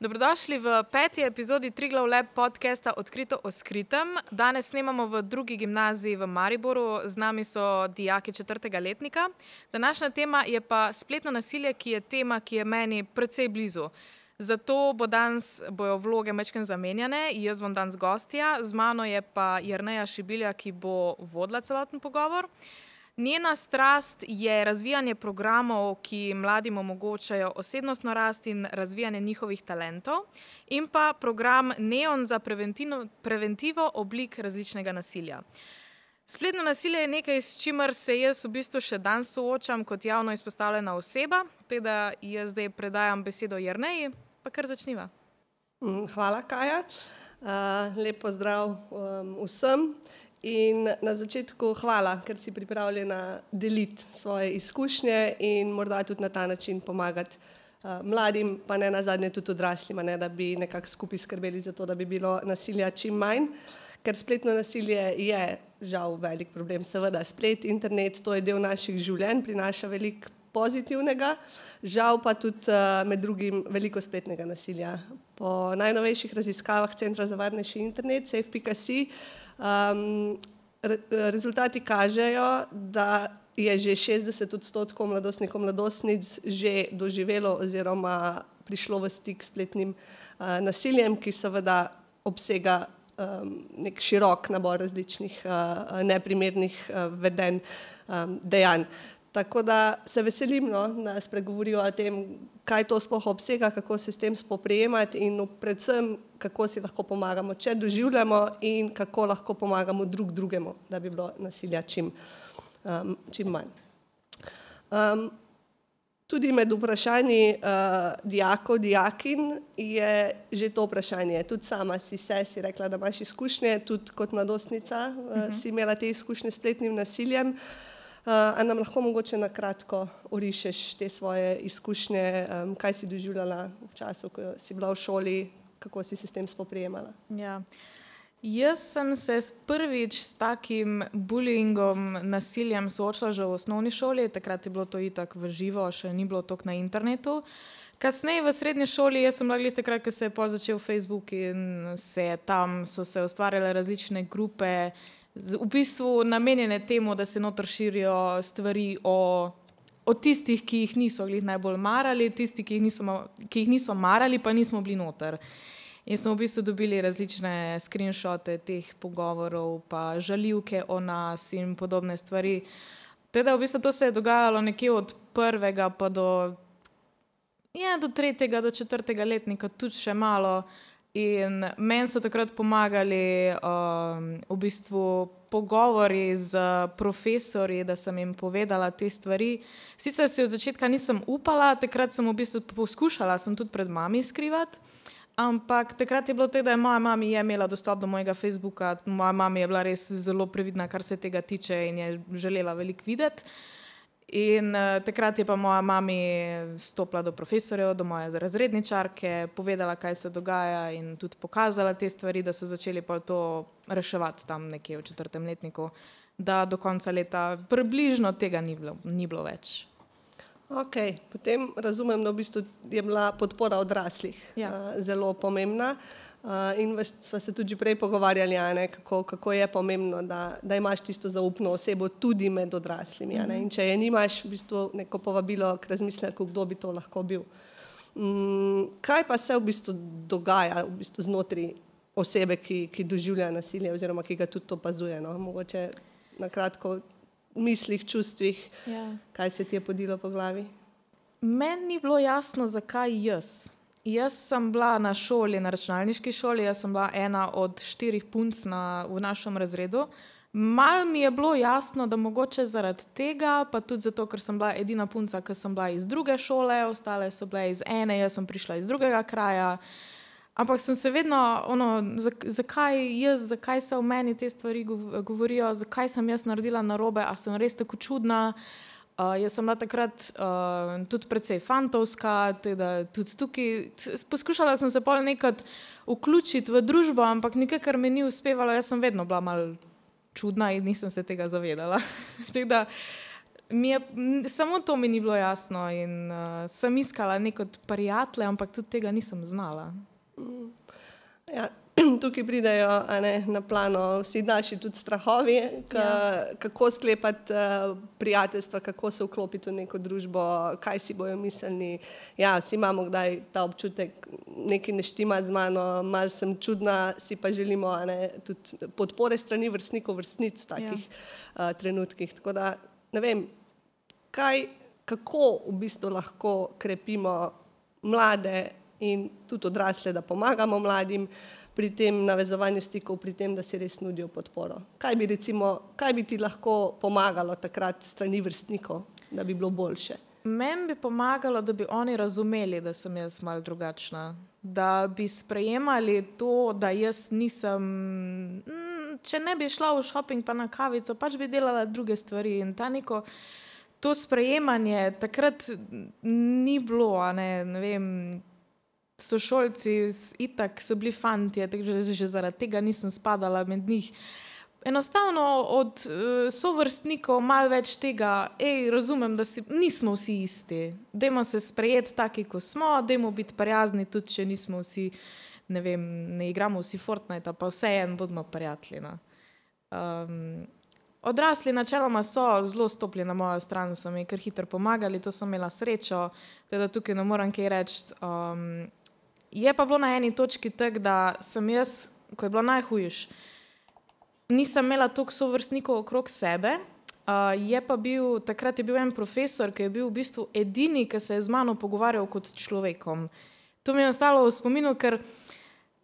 Dobrodošli v 5. epizodi Triglav Lab podcasta Odkrito o skritem. Danes snemamo v drugi gimnaziji v Mariboru, z nami so dijaki 4. letnika. Današnja tema je pa spletno nasilje, ki je tema, ki je meni precej blizu. Zato bojo vloge majčkeno zamenjane, jaz bom danes gostja, z mano je pa Jerneja Šibilja, ki bo vodila celoten pogovor. Njena strast je razvijanje programov, ki mladim omogočajo osebnostno rast in razvijanje njihovih talentov, in pa program Neon za preventivo oblik različnega nasilja. Spletno nasilje je nekaj, s čimer se jaz v bistvu še danes soočam kot javno izpostavljena oseba, teda jaz zdaj predajam besedo Jerneji, pa kar začniva. Hvala, Kaja. Lep pozdrav vsem. In na začetku hvala, ker si pripravljena deliti svoje izkušnje in morda tudi na ta način pomagati mladim, pa ne nazadnje tudi odraslim, da bi nekako skupaj skrbeli za to, da bi bilo nasilja čim manj. Ker spletno nasilje je žal velik problem. Seveda, splet, internet, to je del naših življenj, prinaša veliko pozitivnega, žal pa tudi med drugim veliko spletnega nasilja. Po najnovejših raziskavah Centra za varnejši internet, safe.si, rezultati kažejo, da je že 60% mladostnikov, mladostnic že doživelo oziroma prišlo v stik s spletnim nasiljem, ki seveda obsega nek širok nabor različnih neprimernih vedenj, dejanj. Tako da se veselim, da spregovorijo o tem, kaj to sploh obsega, kako se s tem spoprijemati in predvsem, kako si lahko pomagamo, če doživljamo, in kako lahko pomagamo drug drugemu, da bi bilo nasilja čim manj. Tudi med vprašanji dijakov, dijakinj je že to vprašanje. Tudi sama si rekla, da imaš izkušnje, tudi kot mladostnica si imela te izkušnje s spletnim nasiljem. A nam lahko mogoče na kratko orišeš te svoje izkušnje, kaj si doživljala v času, ko si bila v šoli, kako si se s tem spoprijemala? Ja. Jaz sem se prvič s takim bullyingom, nasiljem soočila že v osnovni šoli, takrat je bilo to itak v živo, še ni bilo toliko na internetu. Kasneje v srednji šoli, jaz sem bila glih takrat, ko se je začel Facebook in so se ustvarjale različne grupe, v bistvu namenjene temu, da se noter širijo stvari o tistih, ki jih niso glih najbolj marali, tisti, ki jih niso marali, pa nismo bili noter. In smo v bistvu dobili različne screenshote teh pogovorov, pa žaljivke o nas in podobne stvari. Teda v bistvu to se je dogajalo nekje od 1. pa do 3. do 4. letnika, tudi še malo. In meni so takrat pomagali v bistvu pogovori z profesorji, da sem jim povedala te stvari. Sicer si od začetka nisem upala, takrat sem v bistvu poskušala, sem tudi pred mami skrivati, ampak takrat je bilo tako, da je moja mami imela dostop do mojega Facebooka, moja mami je bila res zelo previdna, kar se tega tiče, in je želela veliko videti. In takrat je pa moja mami stopila do profesorjev, do moje razredničarke, povedala, kaj se dogaja, in tudi pokazala te stvari, da so začeli pa to reševati tam nekje v 4. letniku, da do konca leta približno tega ni bilo več. Ok, potem razumem, da v bistvu je bila podpora odraslih zelo pomembna. In sva se tudi prej pogovarjali, kako je pomembno, da imaš tisto zaupno osebo tudi med odraslimi. In če je nimaš, v bistvu neko povabilo k razmisleku, kdo bi to lahko bil. Kaj pa se v bistvu dogaja v bistvu znotraj osebe, ki doživlja nasilje oziroma ki ga tudi opazuje? Mogoče na kratko mislih, čustvih, kaj se ti je podilo po glavi? Meni ni bilo jasno, zakaj jaz. Jaz sem bila na šoli, na računalniški šoli, jaz sem bila ena od 4 punc v našem razredu. Malo mi je bilo jasno, da mogoče zaradi tega, pa tudi zato, ker sem bila edina punca, ki sem bila iz druge šole, ostale so bile iz ene, jaz sem prišla iz drugega kraja. Ampak sem se vedno, zakaj se o meni te stvari govorijo, zakaj sem jaz naredila narobe, a sem res tako čudna. Jaz sem bila takrat tudi precej fantovska, teda tudi tukaj poskušala sem se pol nekaj vključiti v družbo, ampak nikakor mi ni uspevalo, jaz sem vedno bila malo čudna in nisem se tega zavedala. Teda Samo to mi ni bilo jasno in sem iskala neko prijatelje, ampak tudi tega nisem znala. Ja, tukaj pridejo na plano vsi naši tudi strahovi, kako sklepati prijateljstva, kako se vklopiti v neko družbo, kaj si bojo mislili. Ja, vsi imamo kdaj ta občutek, nekaj ne štima z mano, malo sem čudna, si pa želimo tudi podpore strani vrstnikov, vrstnic v takih trenutkih. Tako da, ne vem, kako v bistvu lahko krepimo mlade in tudi odrasle, da pomagamo mladim pri tem navezovanju stikov, pri tem, da si res nudijo podporo. Kaj bi ti lahko pomagalo takrat strani vrstnikov, da bi bilo boljše? Meni bi pomagalo, da bi oni razumeli, da sem jaz malo drugačna. Da bi sprejemali to, da jaz nisem... Če ne bi šla v shopping pa na kavico, pač bi delala druge stvari in to sprejemanje takrat ni bilo, ne vem, sošolci itak so bili fantje, že zaradi tega nisem spadala med njih. Enostavno od sovrstnikov malo več tega, razumem, da nismo vsi isti. Dajmo se sprejeti taki, ko smo, dajmo biti prijazni, tudi če nismo vsi, ne vem, ne igramo vsi Fortnite, pa vseeno bodimo prijatelji. Odrasli načeloma so zelo stopili na mojo stran, so mi kar hitro pomagali, to sem imela srečo, teda tukaj ne moram kaj reči. Je pa bilo na eni točki tak, da sem jaz, ko je bilo najhujš, nisem imela toliko sovrstnikov okrog sebe, takrat je bil en profesor, ki je bil v bistvu edini, ki se je z mano pogovarjal kot človekom. To mi je ostalo v spominu, ker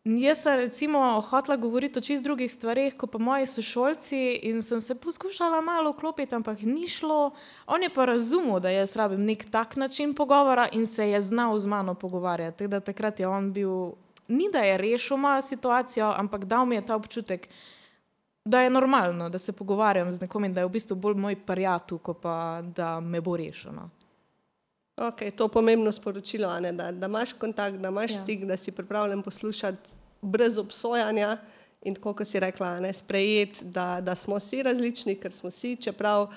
jaz sem recimo hotela govoriti o čist drugih stvareh, kot pa moji sošolci in sem se poskušala malo vklopiti, ampak ni šlo. On je pa razumel, da jaz rabim nek tak način pogovora in se je znal z mano pogovarjati. Tako da takrat je on bil, ni da je rešil mojo situacijo, ampak dal mi je ta občutek, da je normalno, da se pogovarjam z nekom in da je v bistvu bolj moj prijatelj, kot pa da me bo rešeno. Ok, to je pomembno sporočilo, da imaš kontakt, da imaš stik, da si pripravljen poslušati brez obsojanja in tako, kot si rekla, sprejeti, da smo vsi različni, ker smo vsi, čeprav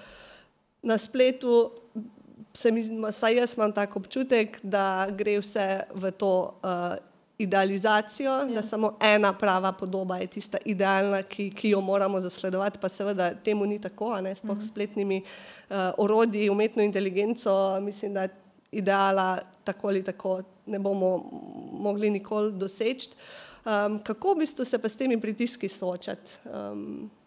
na spletu vsaj jaz imam tak občutek, da gre vse v to idealizacijo, da samo ena prava podoba je tista idealna, ki jo moramo zasledovati, pa seveda temu ni tako, sploh s spletnimi orodji, umetno inteligenco, mislim, da ideala tako ali tako ne bomo mogli nikoli doseči. Kako v bistvu se pa s temi pritiski soočati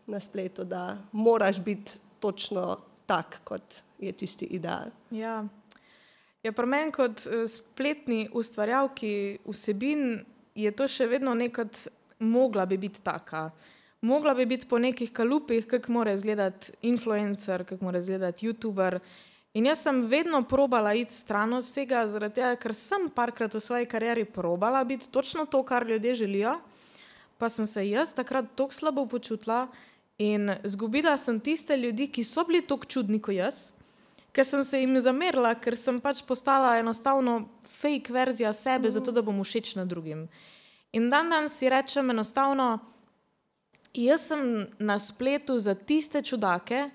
na spletu, da moraš biti točno tak, kot je tisti ideal? Ja, pri meni kot spletni ustvarjalki vsebin je to še vedno nekaj, mogla bi biti taka. Mogla bi biti po nekih kalupih, kako mora izgledati influencer, kako mora izgledati youtuber. In jaz sem vedno probala iti stran od tega, zaradi tega, ker sem parkrat v svoji karieri probala biti točno to, kar ljudje želijo, pa sem se jaz takrat toliko slabo počutila in izgubila sem tiste ljudi, ki so bili toliko čudni kot jaz, ker sem se jim zamerila, ker sem pač postala enostavno fake verzija sebe, zato da bom všečna drugim. In dan si rečem enostavno, jaz sem na spletu za tiste čudake,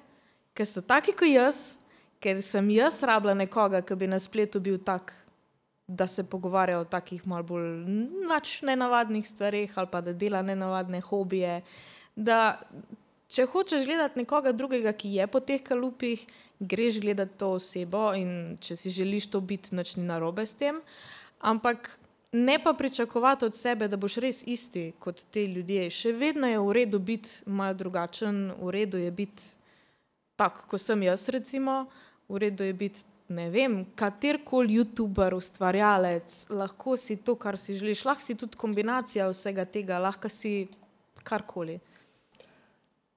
ki so taki kot jaz, ker sem jaz rabila nekoga, ki bi na spletu bil tak, da se pogovarja o takih malo bolj nenavadnih stvareh ali pa da dela nenavadne hobije. Da, če hočeš gledati nekoga drugega, ki je po teh kalupih, greš gledati to osebo in če si želiš to biti, nič ni narobe s tem. Ampak ne pa pričakovati od sebe, da boš res isti kot te ljudje. Še vedno je v redu biti malo drugačen, v redu je biti tak, ko sem jaz recimo, v redu je biti, ne vem, katerkoli youtuber, ustvarjalec, lahko si to, kar si želiš, lahko si tudi kombinacija vsega tega, lahko si karkoli.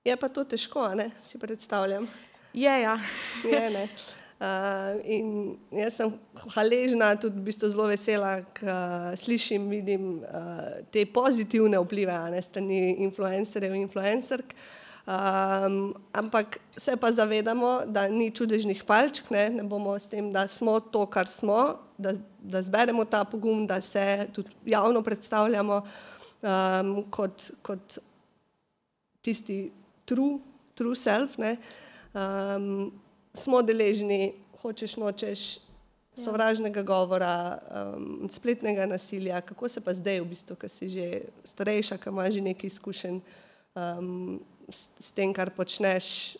Je pa to težko, si predstavljam. Je, ja. Je, ne. In jaz sem hvaležna, tudi v bistvu zelo vesela, ko slišim, vidim te pozitivne vplive strani influencerjev in influencerk. Ampak se pa zavedamo, da ni čudežnih palčk, ne bomo s tem, da smo to, kar smo, da zberemo ta pogum, da se tudi javno predstavljamo kot tisti true self, smo deležni, hočeš, nočeš, sovražnega govora, spletnega nasilja. Kako se pa zdaj v bistvu, ko si že starejša, ko imaš že nekaj izkušenj s tem, kar počneš,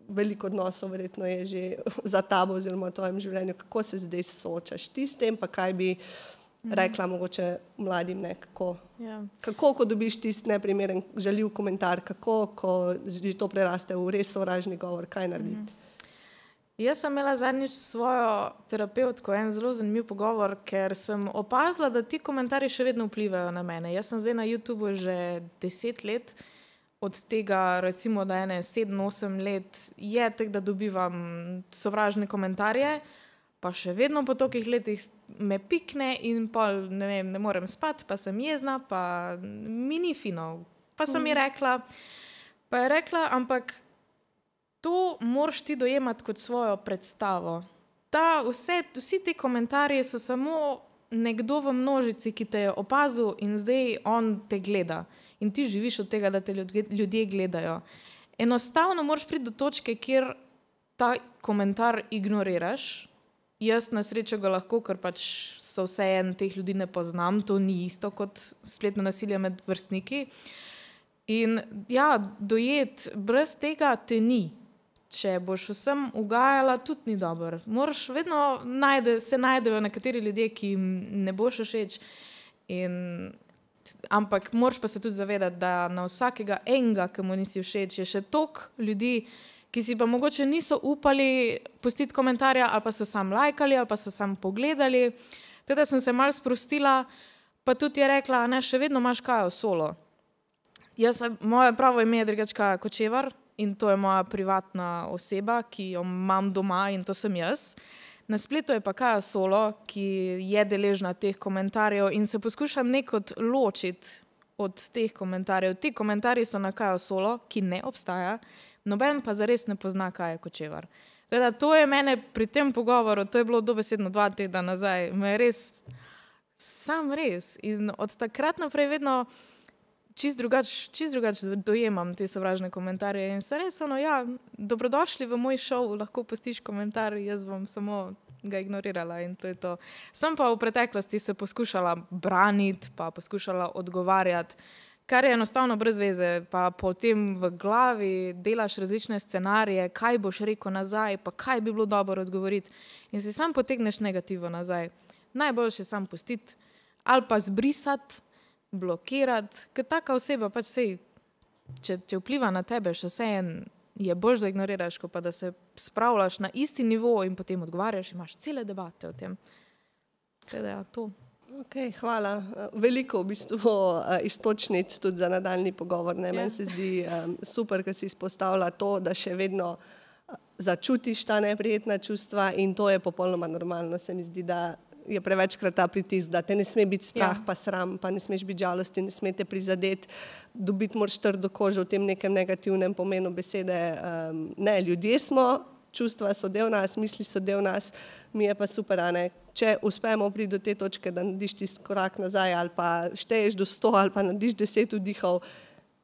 veliko odnosov verjetno je že za tabo oziroma v tvojem življenju, kako se zdaj soočaš ti s tem, pa kaj bi rekla mogoče mladim, ne, kako, ko dobiš tisti neprimeren žaljiv komentar, kako, ko že to preraste v res sovražni govor, kaj narediti? Jaz sem imela zadnjič svojo terapevtko en zelo zanimiv pogovor, ker sem opazila, da ti komentarji še vedno vplivajo na mene. Jaz sem zdaj na YouTubeu že 10 let, od tega recimo, da 7-8 let je tako, da dobivam sovražne komentarje, pa še vedno po tolikih letih me pikne in pol, ne vem, ne morem spati, pa sem jezna, pa mi ni fino. Pa sem ji rekla, ampak to moraš ti dojemati kot svojo predstavo. Vsi ti komentarji so samo nekdo v množici, ki te je opazil in zdaj on te gleda. In ti živiš od tega, da te ljudje gledajo. Enostavno moraš priti do točke, kjer ta komentar ignoriraš. Jaz na srečo ga lahko, ker pač so vseeno teh ljudi ne poznam, to ni isto kot spletno nasilje med vrstniki. In ja, dojet brez tega te ni. Če boš vsem ugajala, tudi ni dobro. Moraš vedno se najdejo nekateri ljudje, ki jim ne boš všeč. Ampak moraš pa se tudi zavedati, da na vsakega enega, ki mu nisi všeč, je še toliko ljudi, ki si pa mogoče niso upali pustiti komentarja, ali pa so sam lajkali, ali pa so sam pogledali. Teda sem se malo sprostila, pa tudi je rekla, ne, še vedno imaš Kajo Solo. Moje pravo ime je drugače Kaja Kočevar in to je moja privatna oseba, ki jo imam doma in to sem jaz. Na spletu je pa Kaja Solo, ki je deležna teh komentarjev in se poskušam nekod ločiti od teh komentarjev. Ti komentarji so na Kajo Solo, ki ne obstaja, noben pa zares ne pozna Kaje Kočevar. Teda, to je mene pri tem pogovoru, to je bilo dobesedno 2 tedna nazaj, me je res. In od takrat naprej vedno čist drugače dojemam te sovražne komentarje in se res dobrodošli v moj šov, lahko pustiš komentar, jaz bom samo ga ignorirala in to je to. Sem pa v preteklosti se poskušala braniti, pa poskušala odgovarjati, kar je enostavno brez veze, pa potem v glavi delaš različne scenarije, kaj boš rekel nazaj, pa kaj bi bilo dobro odgovoriti in si sam potegneš negativo nazaj. Najboljše je sam pustiti ali pa zbrisati, blokirati, ker taka oseba pač če vpliva na tebe, še vseeno je boljše, da ignoriraš, kot pa da se spravljaš na isti nivo in potem odgovarjaš, imaš cele debate o tem. Teda to. Ok, hvala. Veliko v bistvu iztočnic tudi za nadaljnji pogovor. Meni se zdi super, ker si izpostavlja to, da še vedno začutiš ta neprijetna čustva in to je popolnoma normalno. Se mi zdi, da je prevečkrat ta pritisk, da te ne sme biti strah, pa sram, pa ne smeš biti žalosti, ne sme te prizadeti, dobiti moraš trdo kožo v tem nekem negativnem pomenu besede. Ne, ljudje smo, čustva so del nas, misli so del nas, mi je pa super, če uspemo priti do te točke, da narediš tisti korak nazaj ali pa šteješ do 100 ali pa narediš 10 vdihov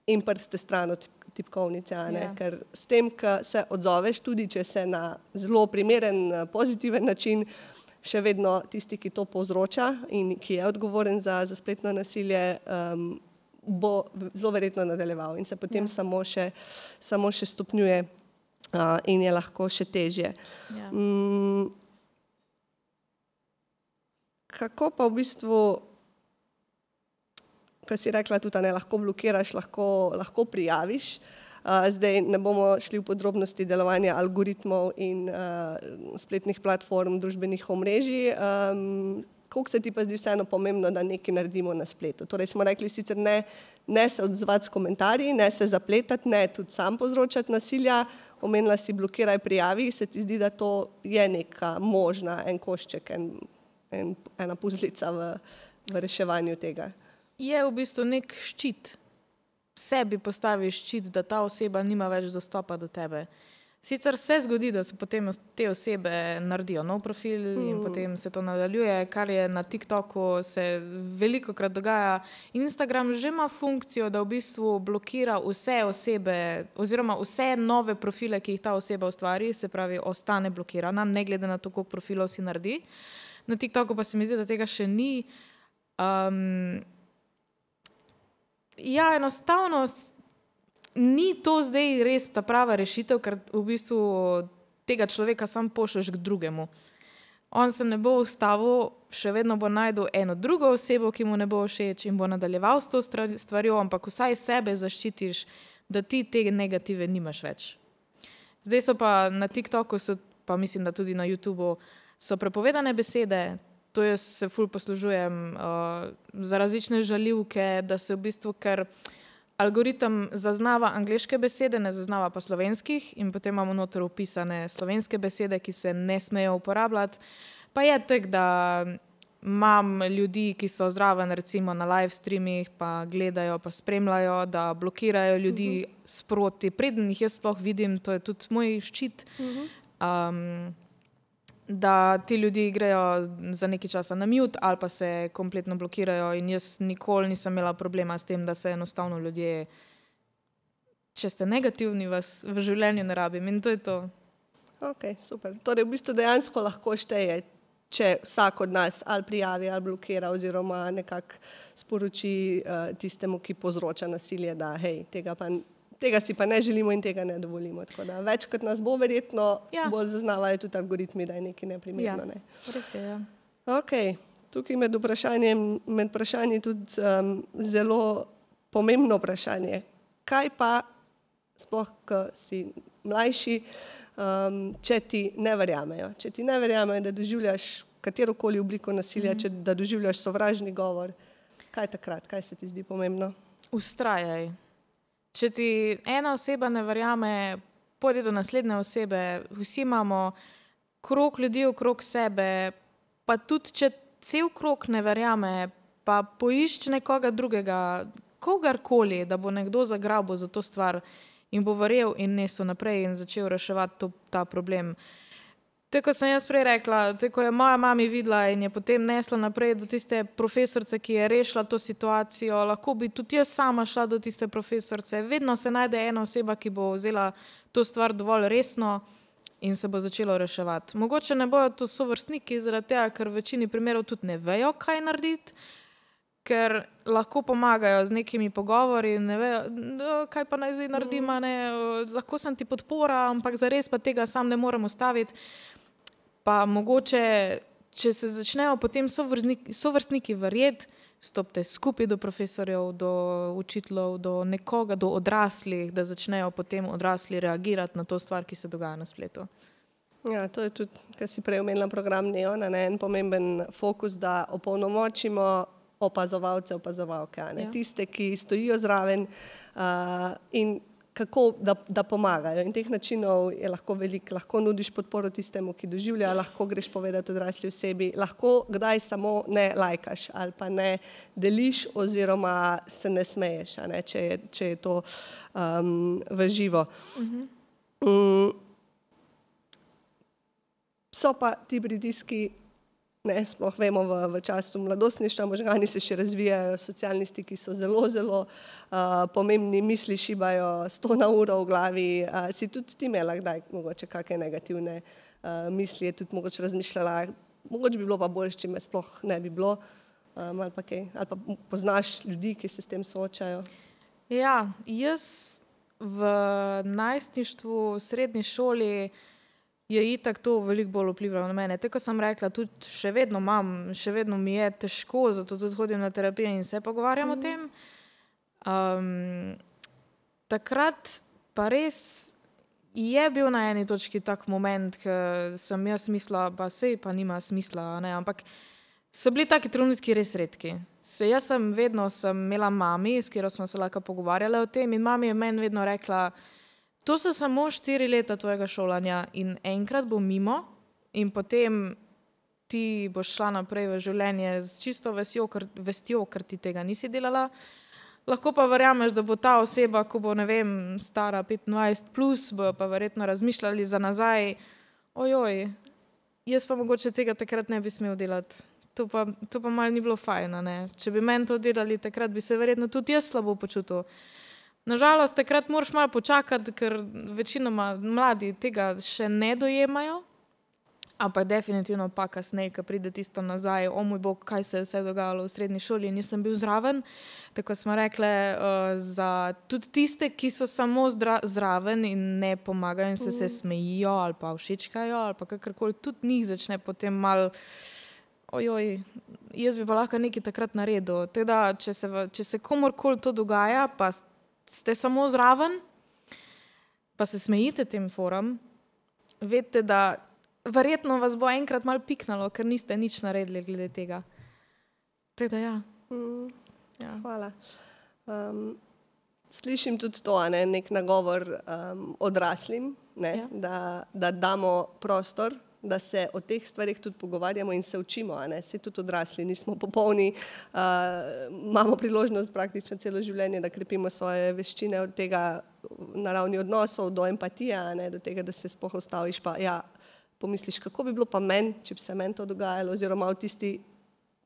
in prste stran od tipkovnice, ker s tem, ko se odzoveš, tudi če se na zelo primeren, pozitiven način, še vedno tisti, ki to povzroča in ki je odgovoren za spletno nasilje, bo zelo verjetno nadaljeval in se potem samo še stopnjuje in je lahko še težje. Kako pa v bistvu, ko si rekla tudi, lahko blokiraš, lahko prijaviš, zdaj ne bomo šli v podrobnosti delovanja algoritmov in spletnih platform, družbenih omrežij. Koliko se ti pa zdi vseeno pomembno, da nekaj naredimo na spletu? Torej smo rekli sicer ne se odzvati s komentarji, ne se zapletati, ne tudi sam povzročati nasilja, omenila si blokiraj, prijavi, se ti zdi, da to je neka možna, en košček, ena puzlica v reševanju tega? Je v bistvu nek ščit. Sebi postaviš ščit, da ta oseba nima več dostopa do tebe. Sicer se zgodi, da se potem te osebe naredijo nov profil in potem se to nadaljuje, kar je na TikToku se velikokrat dogaja. Instagram že ima funkcijo, da v bistvu blokira vse osebe oziroma vse nove profile, ki jih ta oseba ustvari, se pravi, ostane blokirana, ne glede na to, koliko profilov si naredi. Na TikToku pa se mi zdi, da tega še ni. Ja, enostavno ni to zdaj res ta prava rešitev, ker v bistvu tega človeka sam pošlješ k drugemu. On se ne bo ustavil, še vedno bo najdel eno drugo osebo, ki mu ne bo všeč in bo nadaljeval s to stvarjo, ampak vsaj sebe zaščitiš, da ti te negative nimaš več. Zdaj so pa na TikToku, pa mislim, da tudi na YouTubu, so prepovedane besede. To jaz se ful poslužujem za različne žaljivke, da se v bistvu, ker algoritem zaznava angleške besede, ne zaznava pa slovenskih in potem imamo noter upisane slovenske besede, ki se ne smejo uporabljati. Pa je tako, da imam ljudi, ki so zraven recimo na live streamih, pa gledajo, pa spremljajo, da blokirajo ljudi sproti. Preden jih jaz sploh vidim, to je tudi moj ščit, da ti ljudi grejo za nekaj časa na mute ali pa se kompletno blokirajo in jaz nikoli nisem imela problema s tem, da se enostavno ljudje, če ste negativni, vas v življenju ne rabim in to je to. Ok, super. Torej, v bistvu dejansko lahko šteje, če vsak od nas ali prijavi ali blokira oziroma nekako sporoči tistemu, ki povzroča nasilje, da hej, tega si pa ne želimo in tega ne dovolimo. Tako da večkrat nas bo verjetno bolj zaznavajo tudi algoritmi, da je nekaj neprimerno. Ne? Res je, ja. Ok, tukaj med vprašanji tudi zelo pomembno vprašanje. Kaj pa, sploh, ko si mlajši, če ti ne verjamejo? Če ti ne verjamejo, da doživljaš katerokoli obliko nasilja, da doživljaš sovražni govor, kaj takrat? Kaj se ti zdi pomembno? Vztrajaj. Če ti ena oseba ne verjame, pojdi do naslednje osebe. Vsi imamo krog ljudi okrog sebe, pa tudi če cel krog ne verjame, pa poišči nekoga drugega, kogarkoli, da bo nekdo zagrabil za to stvar in bo verjel in nesel naprej in začel reševati ta problem. Tako sem jaz prej rekla, tako je moja mami videla in je potem nesla naprej do tiste profesorice, ki je rešila to situacijo. Lahko bi tudi jaz sama šla do tiste profesorice. Vedno se najde ena oseba, ki bo vzela to stvar dovolj resno in se bo začelo reševati. Mogoče ne bojo to sovrstniki zaradi tega, ker v večini primerov tudi ne vejo, kaj narediti, ker lahko pomagajo z nekimi pogovori, ne vejo, kaj pa naj zdaj naredim, lahko sem ti podpora, ampak zares pa tega sam ne morem ustaviti. Pa mogoče, če se začnejo potem sovrstniki verjeti, stopite skupaj do profesorjev, do učiteljev, do nekoga, do odraslih, da začnejo potem odrasli reagirati na to stvar, ki se dogaja na spletu. Ja, to je tudi, kar si prej omenila program Neon, en pomemben fokus, da opolnomočimo opazovalce, opazovalke, tiste, ki stojijo zraven in kako, da pomagajo. In teh načinov je lahko veliko. Lahko nudiš podporo tistemu, ki doživlja, lahko greš povedati odrasli osebi, lahko kdaj samo ne lajkaš ali pa ne deliš oziroma se ne smeješ, če je to v živo. So pa ti pritiski, sploh vemo v času mladostništva, možgani se še razvijajo, socialni stiki so zelo, zelo pomembni, misli šibajo 100 na uro v glavi. Si tudi ti imela kdaj mogoče kakšne negativne misli, je tudi mogoče razmišljala, mogoče bi bilo pa boljše, če me sploh ne bi bilo, ali pa kaj, ali pa poznaš ljudi, ki se s tem soočajo? Ja, jaz v najstništvu, v srednji šoli je itak to veliko bolj vplivalo na mene. Tako sem rekla, tudi še vedno mi je težko, zato tudi hodim na terapijo in se pogovarjam o tem. Takrat pa res je bil na eni točki tak moment, ko sem jaz mislila, pa sej pa nima smisla, ampak so bili taki trenutki res redki. Jaz sem imela mami, s katero smo se lahko pogovarjali o tem in mami je meni vedno rekla, to so samo 4 leta tvojega šolanja in enkrat bo mimo in potem ti boš šla naprej v življenje z čisto vestjo, ker ti tega nisi delala. lahko pa verjameš, da bo ta oseba, ko bo, ne vem, stara 25 plus, bo pa verjetno razmišljali za nazaj, ojoj, jaz pa mogoče tega takrat ne bi smel delati. To pa malo ni bilo fajn, ne. Če bi meni to delali, takrat bi se verjetno tudi jaz slabo počutil. Nažalost, takrat moraš malo počakati, ker večinoma mladi tega še ne dojemajo, ampak definitivno pa kasneje, ko pride tisto nazaj, o moj bog, kaj se je vse dogajalo v srednji šoli in nisem bil zraven. Tako smo rekli, za tudi tiste, ki so samo zraven in ne pomagajo in se smejijo ali pa všečkajo ali pa kakorkoli, tudi njih začne potem malo, ojoj, jaz bi pa lahko nekaj takrat naredil. Teda, če se komorkoli to dogaja, pa ste samo zraven, pa se smejite tem foram, vedite, da verjetno vas bo enkrat malo piknalo, ker niste nič naredili glede tega. Teda ja. Ja. Hvala. Slišim tudi to, nek nagovor odraslim, da damo prostor, da se o teh stvarih tudi pogovarjamo in se učimo. Saj tudi odrasli nismo popolni, imamo priložnost praktično celo življenje, da krepimo svoje veščine od tega na ravni odnosov do empatije, do tega, da se sploh ustaviš pa pomisliš, kako bi bilo pa meni, če bi se meni to dogajalo, oziroma v tisti,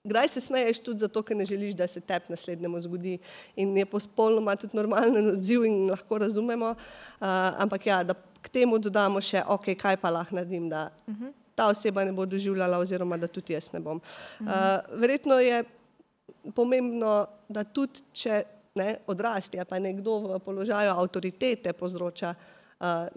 kdaj se smeješ tudi zato, ker ne želiš, da se tebi naslednjemu zgodi in je popolnoma tudi normalen odziv in lahko razumemo, ampak da k temu dodamo še, ok, kaj pa lahko naredim, da ta oseba ne bo doživljala oziroma da tudi jaz ne bom. Verjetno je pomembno, da tudi če odrasti, pa nekdo v položaju avtoritete povzroča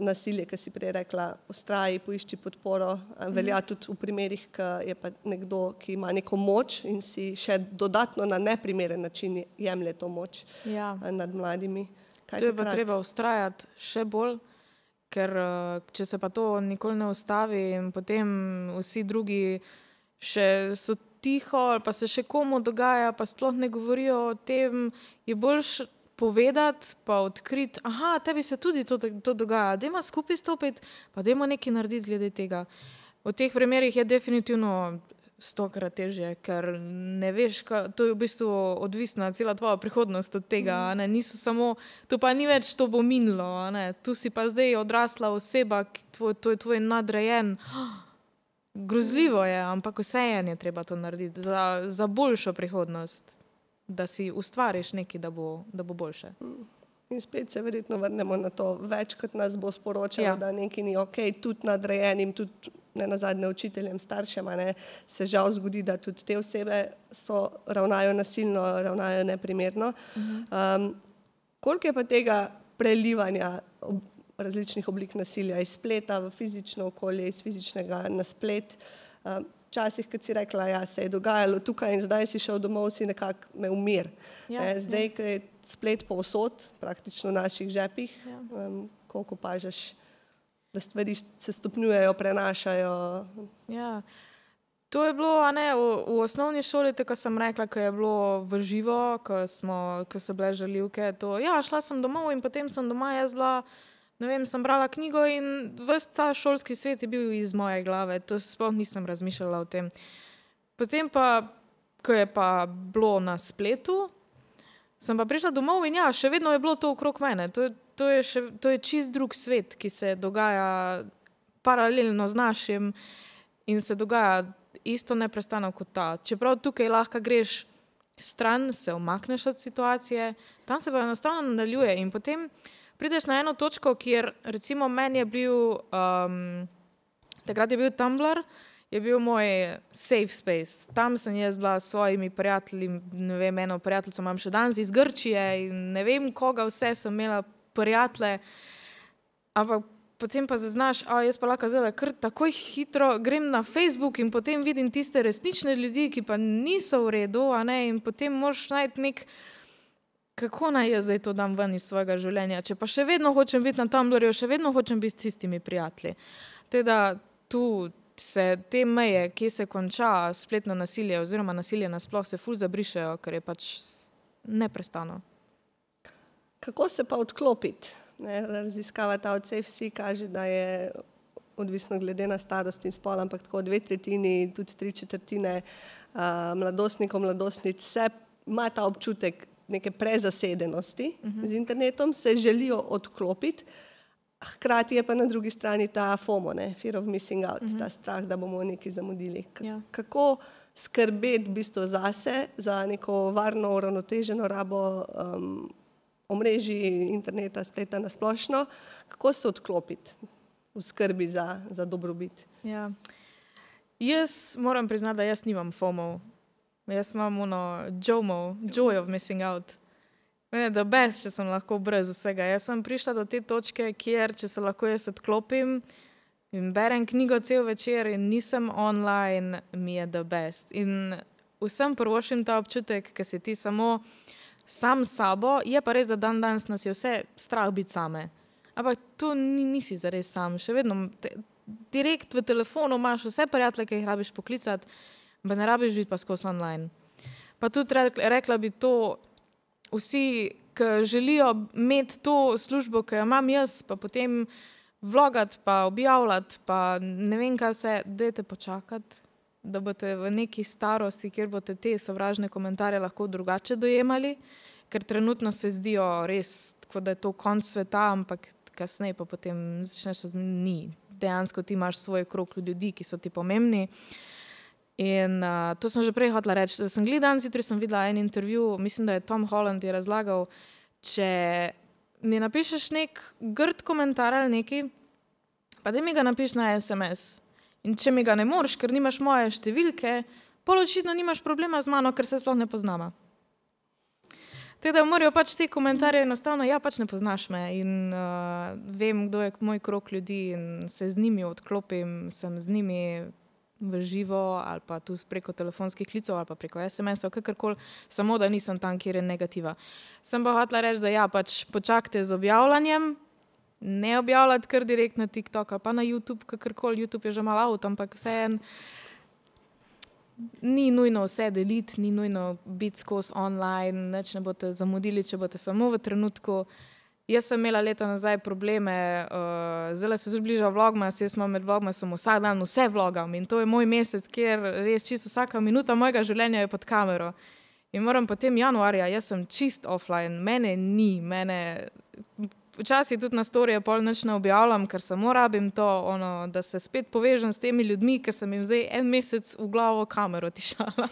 nasilje, ki si prej rekla, vztraji, poišči podporo, velja tudi v primerih, ki je pa nekdo, ki ima neko moč in si še dodatno na neprimeren način jemlje to moč nad mladimi. To je pa treba vztrajati še bolj, ker če se pa to nikoli ne ustavi in potem vsi drugi še so tiho ali pa se še komu dogaja, pa sploh ne govorijo o tem, je boljše povedati pa odkriti, tebi se tudi to dogaja, dajmo skupaj stopiti, pa dajmo nekaj narediti glede tega. V teh primerih je definitivno 100-krat težje, ker ne veš, to je v bistvu odvisna cela tvoja prihodnost od tega, niso samo, to pa ni več, to bo minilo, tu si pa zdaj odrasla oseba, to je tvoj nadrejen, grozljivo je, ampak vseeno je treba to narediti za boljšo prihodnost, da si ustvariš nekaj, da bo boljše. In spet se verjetno vrnemo na to, več kot nas bo sporočalo, da nekaj ni ok, tudi nadrejenim, tudi nenazadnje učiteljem, staršem, se žal zgodi, da tudi te osebe ravnajo nasilno, ravnajo neprimerno. Koliko je pa tega prelivanja različnih oblik nasilja iz spleta v fizično okolje, iz fizičnega na splet? Včasih, kot si rekla, se je dogajalo tukaj in zdaj si šel domov, si nekako imel mir. Zdaj, ko je splet povsod, praktično v naših žepih, koliko opažaš, da stvari se stopnjujejo, prenašajo. To je bilo, v osnovni šoli, tako sem rekla, ko je bilo v živo, ko so bile žaljivke, šla sem domov in potem sem doma, jaz bila, ne vem, sem brala knjigo in ves ta šolski svet je bil iz moje glave, to sploh nisem razmišljala o tem. Potem pa, ko je pa bilo na spletu, sem pa prišla domov in še vedno je bilo to okrog mene. To je čist drug svet, ki se dogaja paralelno z našim in se dogaja isto neprestano kot ta. Čeprav tukaj lahko greš stran, se umakneš od situacije, tam se pa enostavno nadaljuje in potem prideš na eno točko, kjer recimo meni je bil, takrat je bil Tumblr, je bil moj safe space. Tam sem jaz bila s svojimi prijatelji, ne vem, eno prijateljico imam še danes iz Grčije in ne vem koga vse sem imela prijatelje, ampak potem pa zaznaš, jaz pa lahko zdaj kar takoj hitro grem na Facebook in potem vidim tiste resnične ljudi, ki pa niso v redu, in potem moraš najti kako naj jaz zdaj to dam ven iz svojega življenja, če pa še vedno hočem biti na Tumblrju, še vedno hočem biti s tistimi prijatelji. Teda tu se te meje, kje se konča spletno nasilje oziroma nasilje nasploh, se ful zabrišejo, ker je pač neprestano. Kako se pa odklopiti? Raziskava ta od CFC kaže, da je odvisno glede na starost in spol, ampak tako 2/3, tudi 3/4 mladostnikov, mladostnic ima ta občutek neke prezasedenosti z internetom, se želijo odklopiti. Hkrati je pa na drugi strani ta FOMO, fear of missing out, ta strah, da bomo nekaj zamudili. Kako skrbeti v bistvu zase, za neko varno, uravnoteženo rabo omrežij, interneta, spleta na splošno, kako se odklopiti v skrbi za dobrobit? Ja. Jaz moram priznati, da jaz nimam FOMO. Jaz imam JOMO, joy of missing out. Mene je the best, če sem lahko brez vsega. Jaz sem prišla do te točke, kjer, če se lahko jaz odklopim in berem knjigo cel večer in nisem online, mi je the best. In vsem prvošim ta občutek, ki si ti samo sam s sabo, je pa res, da danes nas je vse strah biti same. Ampak to nisi zares sam. Še vedno direkt v telefonu imaš vse prijatelje, ki jih rabiš poklicati, pa ne rabiš biti pa skozi online. Pa tudi rekla bi to, vsi, ki želijo imeti to službo, ki jo imam jaz, pa potem vlogati, pa objavljati, pa ne vem kaj vse, dajte počakati, da boste v neki starosti, kjer boste te sovražne komentarje lahko drugače dojemali, ker trenutno se zdijo res, kot da je to konc sveta, ampak kasneje pa potem začneš, ni. Dejansko ti imaš svoj krog ljudi, ki so ti pomembni. In to sem že prej hotela reči. Sem danes jutri sem videla en intervju, mislim, da je Tom Holland je razlagal, če mi napišeš nek grd komentar ali neki, pa da mi ga napiš na SMS. In če mi ga ne moreš, ker nimaš moje številke, pol očitno nimaš problema z mano, ker se sploh ne poznama. Teda morajo pač te komentarje enostavno, ja, pač ne poznaš me in vem, kdo je moj krog ljudi in se z njimi odklopim, sem z njimi v živo ali pa tu preko telefonskih klicov ali pa preko SMS-ov, kakorkoli, samo da nisem tam, kjer je negativa. Sem pa hotela reči, da ja, pač počakajte z objavljanjem, ne objavljati kar direkt na TikTok ali pa na YouTube, kakorkoli, YouTube je že malo out, ampak vseeno ni nujno vse deliti, ni nujno biti skozi online, nič ne boste zamudili, če boste samo v trenutku. Jaz sem imela leta nazaj probleme, zdaj se tudi bliža Vlogmas, jaz imam med Vlogmasom vsak dan vse vlogam in to je moj mesec, kjer res čisto vsaka minuta mojega življenja je pod kamero. In moram potem januarja, jaz sem čist offline, mene ni, včasih tudi na storije pol nič ne objavljam, ker samo rabim to, da se spet povežem s temi ljudmi, ki sem jim zdaj en mesec v glavo kamero tišala.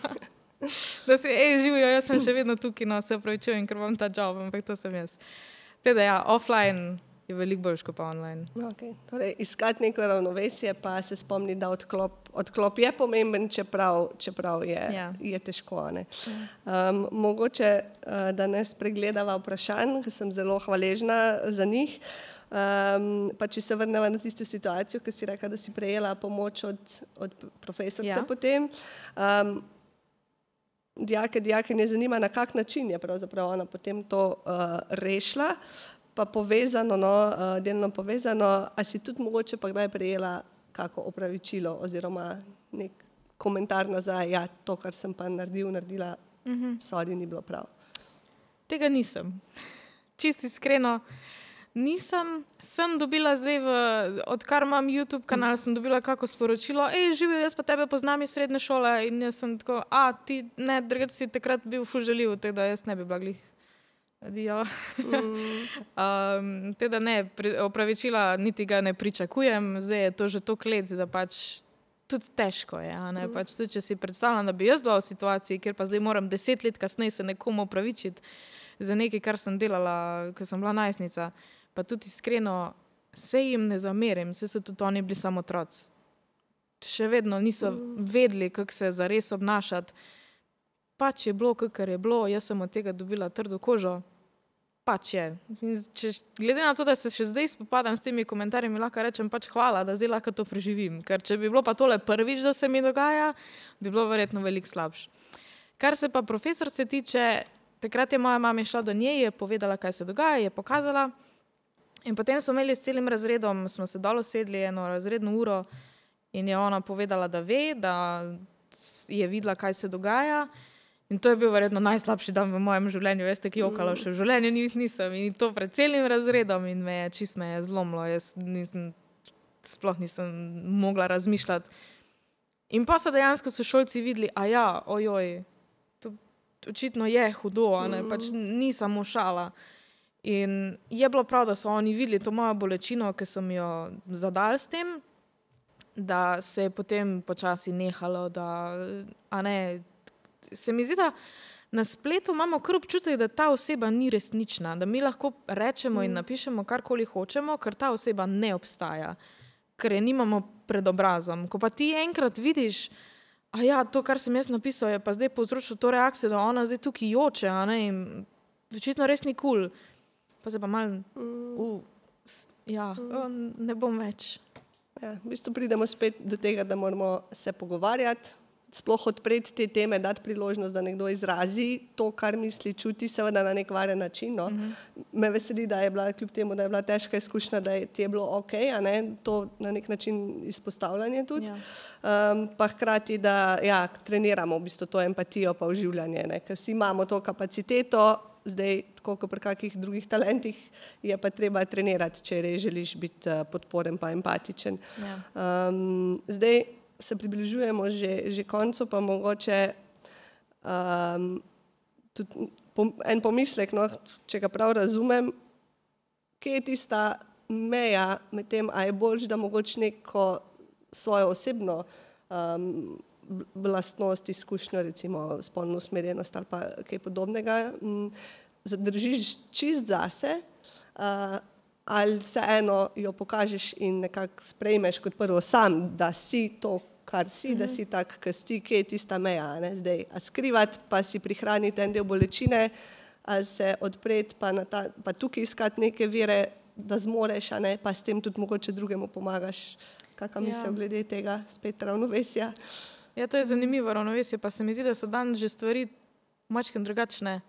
Da si, živijo, jaz sem še vedno tukaj, no, se opravičujem, ker imam ta job, ampak to sem jaz. Teda ja, offline je veliko boljš kot pa online. Okay. Torej, iskati neko ravnovesje, pa se spomni, da odklop je pomemben, čeprav je težko. Mogoče, da ne spregledava vprašanj, ker sem zelo hvaležna za njih. Pa če se vrneva na tisto situacijo, ki si rekla, da si prejela pomoč od profesorice potem. Dijake ne zanima, na kak način je pravzaprav ona potem to rešila, pa povezano, delno povezano, a si tudi mogoče pa kdaj prejela kako opravičilo oziroma nek komentar nazaj, ja, to, kar sem pa naredila, sorry, ni bilo prav. Tega nisem. Čisto iskreno nisem. Sem dobila zdaj, odkar imam YouTube kanal, sem dobila kako sporočilo, živijo, jaz pa tebe poznam iz srednje šole in jaz sem tako, ti ne, drugače si takrat bil ful žaljiv, da jaz ne bi bila glih. Adijo. Teda ne, opravičila niti ga ne pričakujem, zdaj je to že toliko let, da pač tudi težko je, pač tudi, če si predstavljam, da bi jaz bila v situaciji, kjer pa zdaj moram 10 let kasneje se nekomu opravičiti za nekaj, kar sem delala, ko sem bila najstnica, pa tudi iskreno se jim ne zamerim, se so tudi oni bili samo otroci. Še vedno niso vedeli, kako se zares obnašati. Pač je bilo, kakor je bilo, jaz sem od tega dobila trdo kožo. Pač je. Glede na to, da se še zdaj spopadam s temi komentarji, mi lahko rečem pač hvala, da zdaj lahko to preživim. Ker če bi bilo pa tole prvič, da se mi dogaja, bi bilo verjetno veliko slabše. Kar se pa profesorce tiče, takrat je moja mama šla do nje, je povedala, kaj se dogaja, je pokazala. In potem smo imeli s celim razredom, smo se dol usedli eno razredno uro in je ona povedala, da ve, da je videla, kaj se dogaja. In to je bil verjetno najslabši dan v mojem življenju. Veste, ki jokala še v življenju nisem. In to pred celim razredom in me je zlomilo. Jaz sploh nisem mogla razmišljati. In pa so dejansko sošolci videli, ojoj, očitno je hudo, pač ni samo šala. In je bilo prav, da so oni videli to mojo bolečino, ki so mi jo zadali s tem, da se je potem počasi nehalo, se mi zdi, da na spletu imamo kar občutek, da ta oseba ni resnična, da mi lahko rečemo in napišemo karkoli hočemo, ker ta oseba ne obstaja, ker je nimamo pred obrazom. Ko pa ti enkrat vidiš, to, kar sem jaz napisal, je pa zdaj povzročilo to reakcijo, da ona zdaj tukaj joče, in očitno res ni kul. Pa se pa malo, ne bom več. Ja, v bistvu pridemo spet do tega, da moramo se pogovarjati, sploh odpreti te teme, dati priložnost, da nekdo izrazi to, kar misli, čuti, seveda na nek varen način. No. Me veseli, da je bila, kljub temu, da je bila težka izkušnja, da ti je bilo okej, to na nek način izpostavljanje tudi. Pa hkrati, da treniramo v bistvu to empatijo pa oživljanje, ker vsi imamo to kapaciteto, zdaj, tako kot pri kakih drugih talentih, je pa treba trenirati, če res želiš biti podporen pa empatičen. Zdaj se približujemo že koncu, pa mogoče tudi en pomislek, če ga prav razumem, kje je tista meja med tem, a je boljš, da mogoče neko svojo osebno lastnost, izkušnjo, recimo spolno usmerjenost ali pa kaj podobnega, zadržiš čist zase, ali vseeno jo pokažeš in nekako sprejmeš kot prvo sam, da si to, kar si, da si tak, ki si, kje je tista meja, zdaj, a skrivati, pa si prihraniti en del bolečine, ali se odpreti, pa tukaj iskati neke vire, da zmoreš, pa s tem tudi mogoče drugemu pomagaš. Kakšna misel glede tega, spet ravnovesja? Ja, to je zanimivo ravnovesje, pa se mi zdi, da so danes že stvari mačkeno drugačne.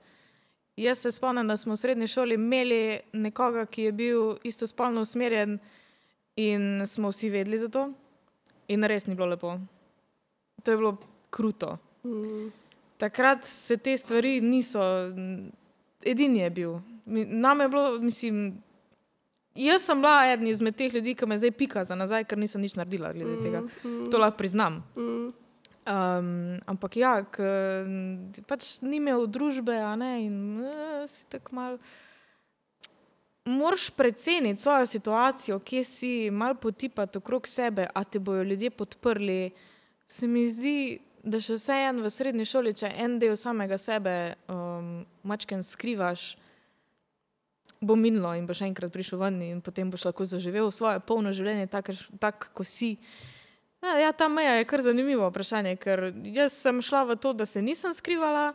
Jaz se spomnim, da smo v srednji šoli imeli nekoga, ki je bil istospolno usmerjen in smo vsi vedeli za to in res ni bilo lepo. To je bilo kruto. Takrat se te stvari niso, edini je bil. Nam je bilo, jaz sem bila eden izmed teh ljudi, ki me zdaj pika za nazaj, ker nisem nič naredila glede tega. To lahko priznam. Ampak pač ni imel družbe, in si tako malo moraš preceniti svojo situacijo, kje si, malo potipati okrog sebe, a te bojo ljudje podprli. Se mi zdi, da še vseeno v srednji šoli, če en del samega sebe mačken skrivaš, bo minilo in boš enkrat prišel ven in potem boš lahko zaživel svoje polno življenje tak, ko si. Ta meja je kar zanimivo vprašanje, ker jaz sem šla v to, da se nisem skrivala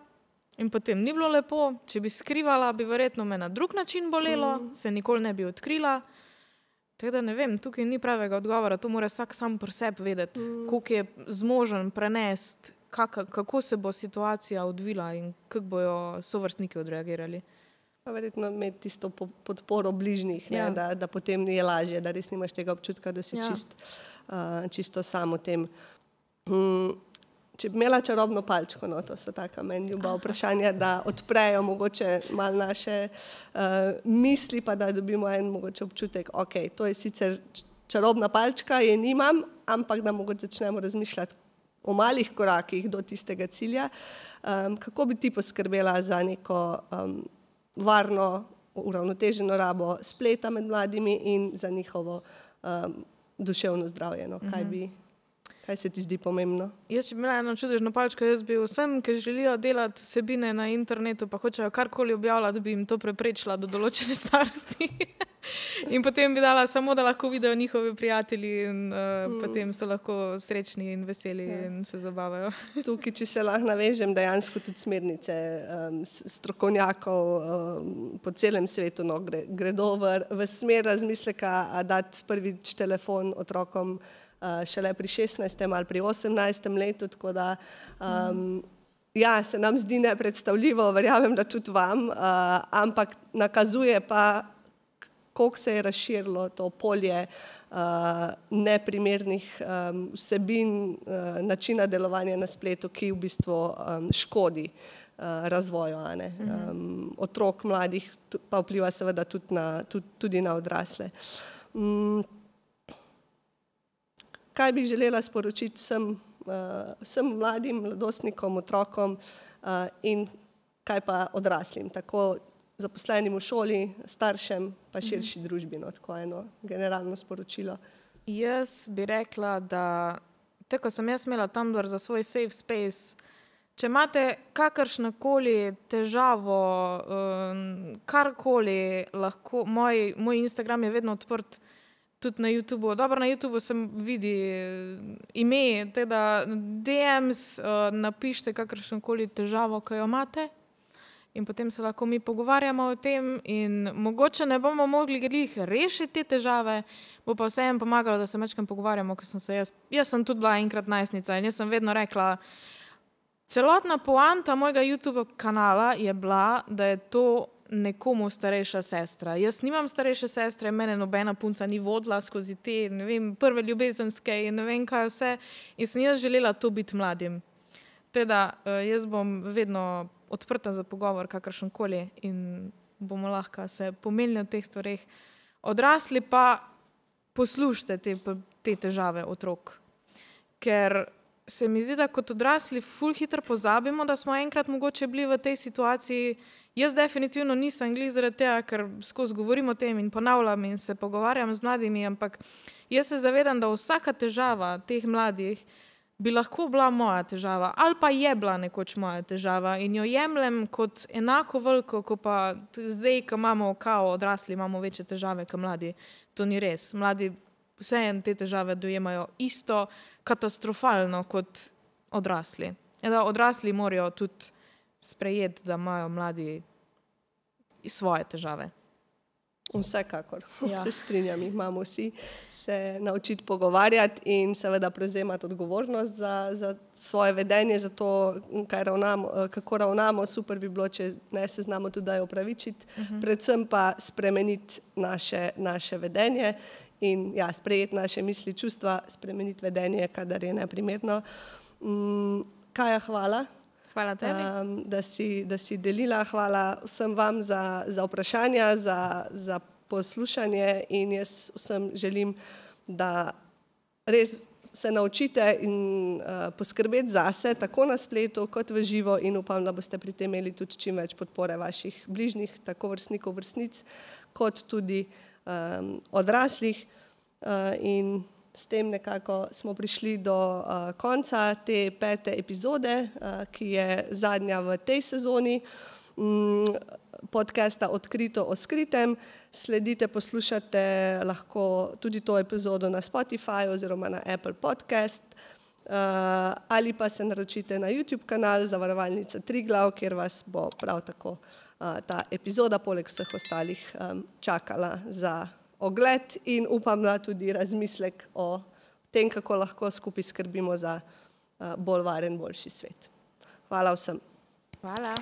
in potem ni bilo lepo. Če bi skrivala, bi verjetno me na drug način bolelo, se nikoli ne bi odkrila. Tako da ne vem, tukaj ni pravega odgovora, to mora vsak sam pri sebi vedeti, koliko je zmožen prenesti, kako se bo situacija odvila in kako bojo sovrstniki odreagirali. Pa verjetno imeti tisto podporo bližnjih, da potem je lažje, da res nimaš tega občutka, da si čisto sam o tem. Če bi imela čarobno palčko, to so taka meni ljuba vprašanja, da odprejo mogoče malo naše misli, pa da dobimo en mogoče občutek, to je sicer čarobna palčka, je nimam, ampak da mogoče začnemo razmišljati o malih korakih do tistega cilja. Kako bi ti poskrbela za neko varno, uravnoteženo rabo spleta med mladimi in za njihovo duševno zdravje? Kaj se ti zdi pomembno? Jaz, če bi imela eno čudežno palčko, jaz bi vsem, ki želijo delati vsebine na internetu, pa hočejo karkoli objavljati, bi jim to preprečila do določene starosti. In potem bi dala samo, da lahko vidijo njihovi prijatelji in potem so lahko srečni in veseli in se zabavajo. Tukaj, če se lahko navežem, dejansko tudi smernice strokovnjakov po celem svetu gredo v smer razmisleka, dati prvič telefon otrokom šele pri 16. ali pri 18. letu, tako da se nam zdi nepredstavljivo, verjamem, da tudi vam, ampak nakazuje pa, koliko se je razširilo to polje neprimernih vsebin, načina delovanja na spletu, ki v bistvu škodi razvoju otrok, mladih, pa vpliva seveda tudi na odrasle. Kaj bi želela sporočiti vsem mladim, mladostnikom, otrokom in kaj pa odraslim, tako zaposlenim v šoli, staršem, pa širši družbi, no, tako eno generalno sporočilo. Jaz bi rekla, da tako sem jaz imela Tumblr za svoj safe space. Če imate kakršnokoli težavo, karkoli, lahko, moj Instagram je vedno odprt, tudi na YouTubeu. Dobro, na YouTubeu se vidi ime, teda DMs, napišite kakršnokoli težavo, ki jo imate, in potem se lahko mi pogovarjamo o tem in mogoče ne bomo mogli rešiti te težave, bo pa vseeno pomagalo, da se majčkeno pogovarjamo, ker sem se jaz sem tudi bila enkrat najstnica in jaz sem vedno rekla, celotna poanta mojega YouTube kanala je bila, da je to nekomu starejša sestra. Jaz nimam starejše sestre, mene nobena punca ni vodila skozi te, ne vem, prve ljubezenske in ne vem kaj vse, in sem jaz želela to biti mladim. Teda, jaz bom vedno odprta za pogovor, kakršenkoli, in bomo lahko se pomenili o teh stvareh. Odrasli pa poslušajte te težave otrok. Ker se mi zdi, da kot odrasli ful hitro pozabimo, da smo enkrat mogoče bili v tej situaciji. Jaz definitivno nisem glih zaradi tega, ker skozi govorim o tem in ponavljam in se pogovarjam z mladimi, ampak jaz se zavedam, da vsaka težava teh mladih bi lahko bila moja težava, ali pa je bila nekoč moja težava in jo jemljem kot enako veliko, kot pa zdaj, ko imamo kao odrasli, imamo večje težave kot mladi. To ni res. Mladi vseeno te težave dojemajo isto katastrofalno kot odrasli. Odrasli morajo tudi sprejeti, da imajo mladi svoje težave. Vsekakor, se strinjam, imamo vsi se naučiti pogovarjati in seveda prevzemati odgovornost za svoje vedenje, za to, kako ravnamo. Super bi bilo, če se znamo tudi opravičiti, predvsem pa spremeniti naše vedenje in sprejeti naše misli, čustva, spremeniti vedenje, kadar je neprimerno. Kaja, hvala. Hvala tebi. Da si delila. Hvala vsem vam za vprašanja, za poslušanje in jaz vsem želim, da res se naučite in poskrbeti zase, tako na spletu kot v živo, in upam, da boste pri tem imeli tudi čim več podpore vaših bližnjih, tako vrstnikov, vrstnic, kot tudi odraslih. In s tem nekako smo prišli do konca te 5. epizode, ki je zadnja v tej sezoni podcasta Odkrito o skritem. Sledite, poslušate lahko tudi to epizodo na Spotify oziroma na Apple Podcast, ali pa se naročite na YouTube kanal Zavarovalnica Triglav, kjer vas bo prav tako ta epizoda poleg vseh ostalih čakala za ogled in upam, da tudi razmislek o tem, kako lahko skupaj skrbimo za bolj varen, boljši svet. Hvala vsem. Hvala.